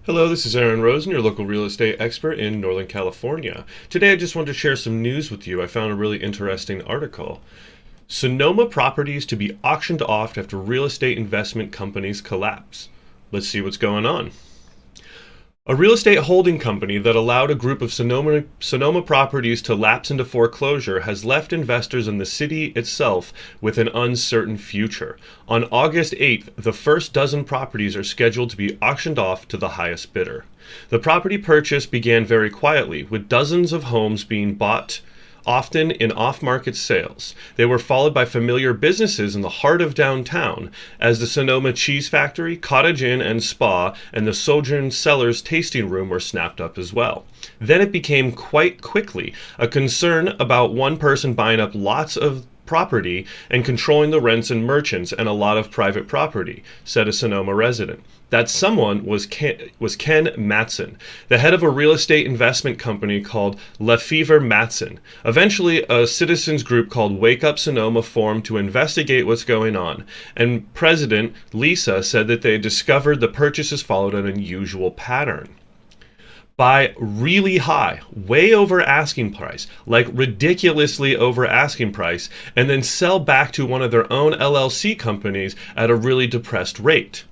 Hello, this is Rosen, your local real estate expert in Northern California. Today I just wanted to share some news with you. I found a really interesting article. Sonoma properties to be auctioned off after real estate investment companies collapse. Let's see what's going on. A real estate holding company that allowed a group of Sonoma properties to lapse into foreclosure has left investors in the city itself with an uncertain future. On August 8th, the first dozen properties are scheduled to be auctioned off to the highest bidder. The property purchase began very quietly, with dozens of homes being bought, often in off-market sales. They were followed by familiar businesses in the heart of downtown, as the Sonoma Cheese Factory, Cottage Inn and Spa, and the Sojourn Cellars tasting room were snapped up as well. Then it became quite quickly a concern about one person buying up lots of property and controlling the rents and merchants and a lot of private property, said a Sonoma resident. That someone was Ken Matson, the head of a real estate investment company called Lefevre Matson. Eventually, a citizens group called Wake Up Sonoma formed to investigate what's going on, and President Lisa said that they discovered the purchases followed an unusual pattern. Buy really high, way over asking price, like ridiculously over asking price, and then sell back to one of their own LLC companies at a really depressed rate.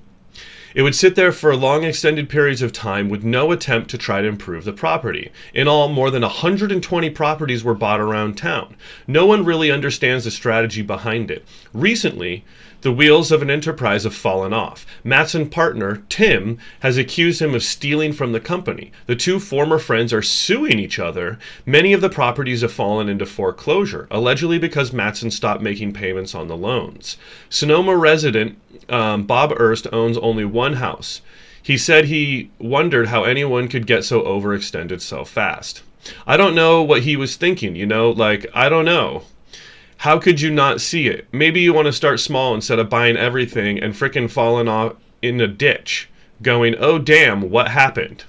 It would sit there for long extended periods of time with no attempt to try to improve the property. In all, more than 120 properties were bought around town. No one really understands the strategy behind it. Recently, the wheels of an enterprise have fallen off. Matson's partner, Tim, has accused him of stealing from the company. The two former friends are suing each other. Many of the properties have fallen into foreclosure, allegedly because Matson stopped making payments on the loans. Sonoma resident Bob Erst owns only one house. He said he wondered how anyone could get so overextended so fast. I don't know what he was thinking, I don't know. How could you not see it? Maybe you want to start small instead of buying everything and frickin' falling off in a ditch, going, oh damn, what happened?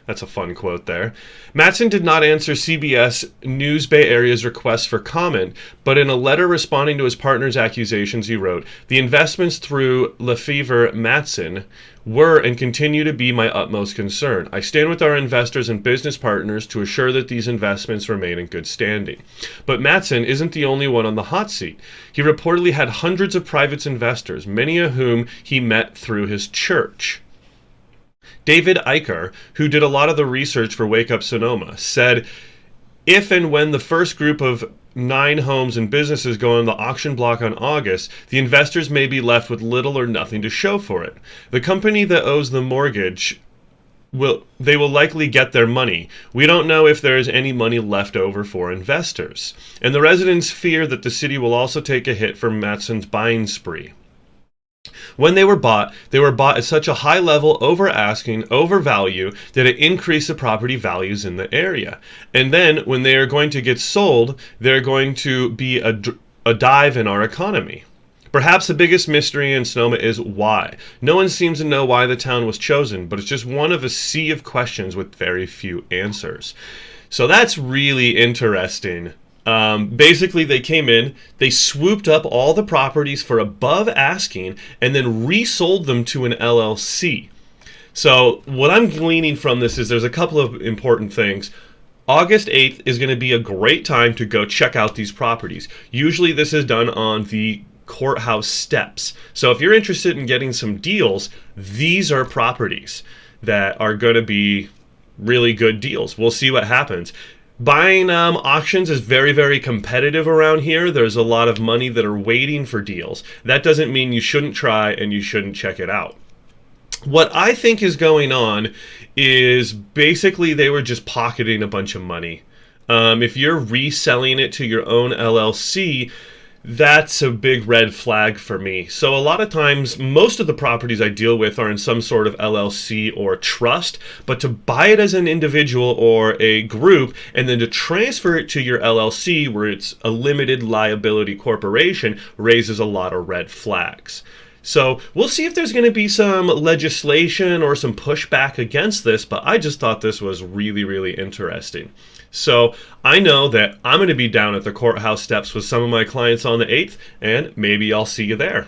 That's a fun quote there. Matson did not answer CBS News Bay Area's request for comment, but in a letter responding to his partner's accusations, he wrote, "The investments through Lefevre Matson were and continue to be my utmost concern. I stand with our investors and business partners to assure that these investments remain in good standing." But Matson isn't the only one on the hot seat. He reportedly had hundreds of private investors, many of whom he met through his church. David Eicher, who did a lot of the research for Wake Up Sonoma, said, if and when the first group of 9 homes and businesses go on the auction block on August, the investors may be left with little or nothing to show for it. The company that owes the mortgage will likely get their money. We don't know if there is any money left over for investors. And the residents fear that the city will also take a hit for Matson's buying spree. When they were bought at such a high level, over asking, over value, that it increased the property values in the area. And then when they are going to get sold, they're going to be a dive in our economy. Perhaps the biggest mystery in Sonoma is why. No one seems to know why the town was chosen, but it's just one of a sea of questions with very few answers. So that's really interesting. Basically, they came in, they swooped up all the properties for above asking, and then resold them to an LLC. So what I'm gleaning from this is there's a couple of important things. August 8th is going to be a great time to go check out these properties. Usually this is done on the courthouse steps. So if you're interested in getting some deals, these are properties that are going to be really good deals. We'll see what happens. Buying auctions is very, very competitive around here. There's a lot of money that are waiting for deals. That doesn't mean you shouldn't try and you shouldn't check it out. What I think is going on is basically they were just pocketing a bunch of money. If you're reselling it to your own LLC, that's a big red flag for me. So a lot of times, most of the properties I deal with are in some sort of LLC or trust, but to buy it as an individual or a group and then to transfer it to your LLC where it's a limited liability corporation raises a lot of red flags. So we'll see if there's going to be some legislation or some pushback against this, but I just thought this was really, really interesting. So I know that I'm going to be down at the courthouse steps with some of my clients on the 8th, and maybe I'll see you there.